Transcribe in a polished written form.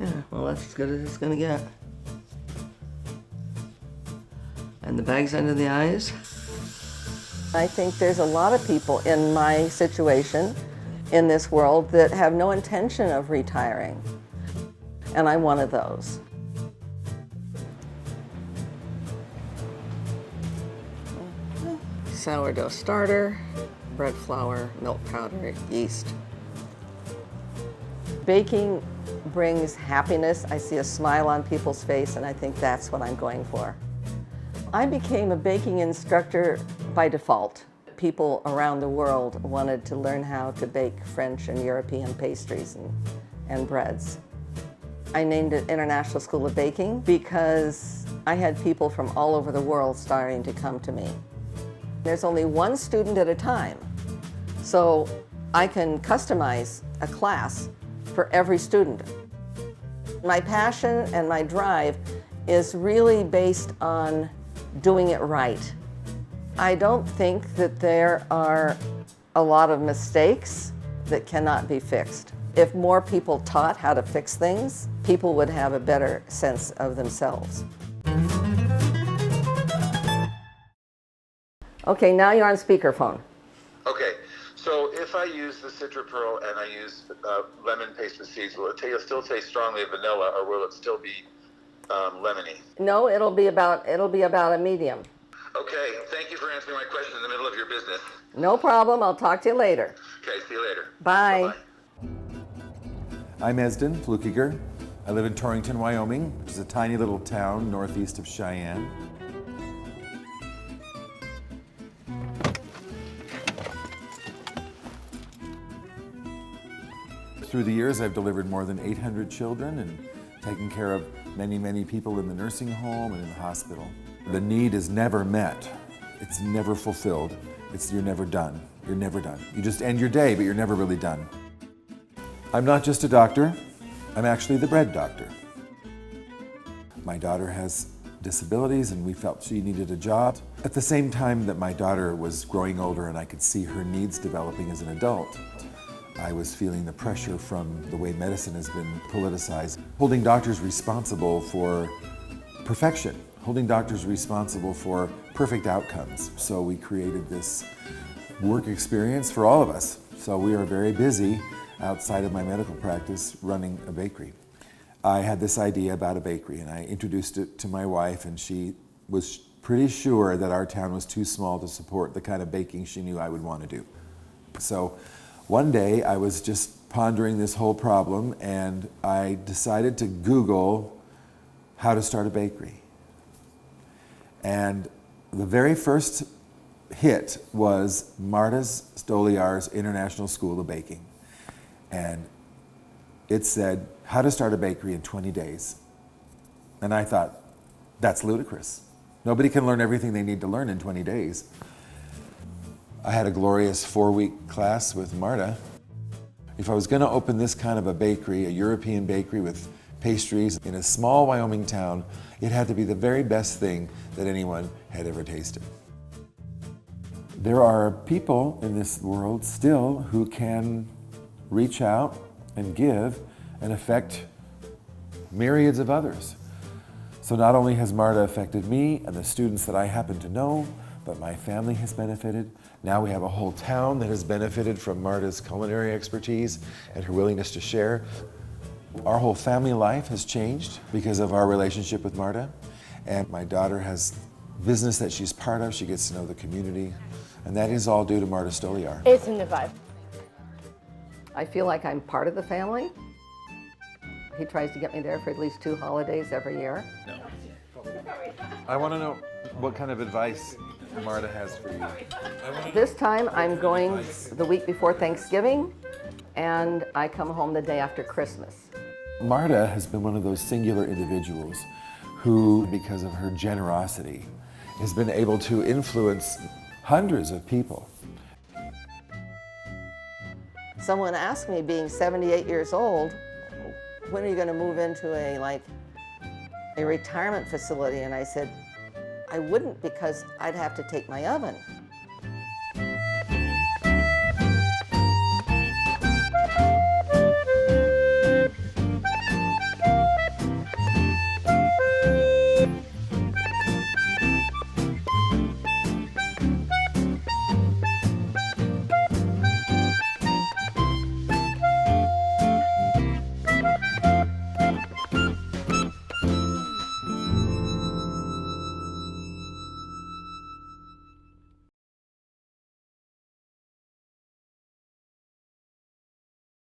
Yeah, well, that's as good as it's gonna get. And the bags under the eyes? I think there's a lot of people in my situation in this world that have no intention of retiring. And I'm one of those. Sourdough starter, bread flour, milk powder, yeast. Baking brings happiness. I see a smile on people's face, and I think that's what I'm going for. I became a baking instructor by default. People around the world wanted to learn how to bake French and European pastries and breads. I named it International School of Baking because I had people from all over the world starting to come to me. There's only one student at a time, so I can customize a class for every student. My passion and my drive is really based on doing it right. I don't think that there are a lot of mistakes that cannot be fixed. If more people taught how to fix things, people would have a better sense of themselves. Okay, now you're on speakerphone. Okay, so if I use the Citra Pearl and I use lemon paste with seeds, will it still taste strongly of vanilla, or will it still be lemony? No, it'll be about a medium. Okay, thank you for answering my question in the middle of your business. No problem, I'll talk to you later. Okay, see you later. Bye. Bye-bye. I'm Ezdan Fluckiger. I live in Torrington, Wyoming, which is a tiny little town northeast of Cheyenne. Through the years, I've delivered more than 800 children and taken care of many, many people in the nursing home and in the hospital. The need is never met. It's never fulfilled. You're never done. You're never done. You just end your day, but you're never really done. I'm not just a doctor. I'm actually the bread doctor. My daughter has disabilities, and we felt she needed a job. At the same time that my daughter was growing older and I could see her needs developing as an adult, I was feeling the pressure from the way medicine has been politicized, holding doctors responsible for perfection, holding doctors responsible for perfect outcomes. So we created this work experience for all of us. So we are very busy outside of my medical practice running a bakery. I had this idea about a bakery, and I introduced it to my wife, and she was pretty sure that our town was too small to support the kind of baking she knew I would want to do. So one day I was just pondering this whole problem, and I decided to Google how to start a bakery. And the very first hit was Marda Stoliar's International School of Baking. And it said, how to start a bakery in 20 days. And I thought, that's ludicrous. Nobody can learn everything they need to learn in 20 days. I had a glorious 4-week class with Marda. If I was going to open this kind of a bakery, a European bakery with pastries in a small Wyoming town, it had to be the very best thing that anyone had ever tasted. There are people in this world still who can reach out and give and affect myriads of others. So not only has Marda affected me and the students that I happen to know, but my family has benefited. Now we have a whole town that has benefited from Marda's culinary expertise and her willingness to share. Our whole family life has changed because of our relationship with Marda. And my daughter has business that she's part of. She gets to know the community. And that is all due to Marda Stoliar. It's in the vibe. I feel like I'm part of the family. He tries to get me there for at least 2 holidays every year. No. I want to know what kind of advice Marda has for you. This time I'm going the week before Thanksgiving, and I come home the day after Christmas. Marda has been one of those singular individuals who, because of her generosity, has been able to influence hundreds of people. Someone asked me, being 78 years old, when are you going to move into a retirement facility? And I said, I wouldn't, because I'd have to take my oven.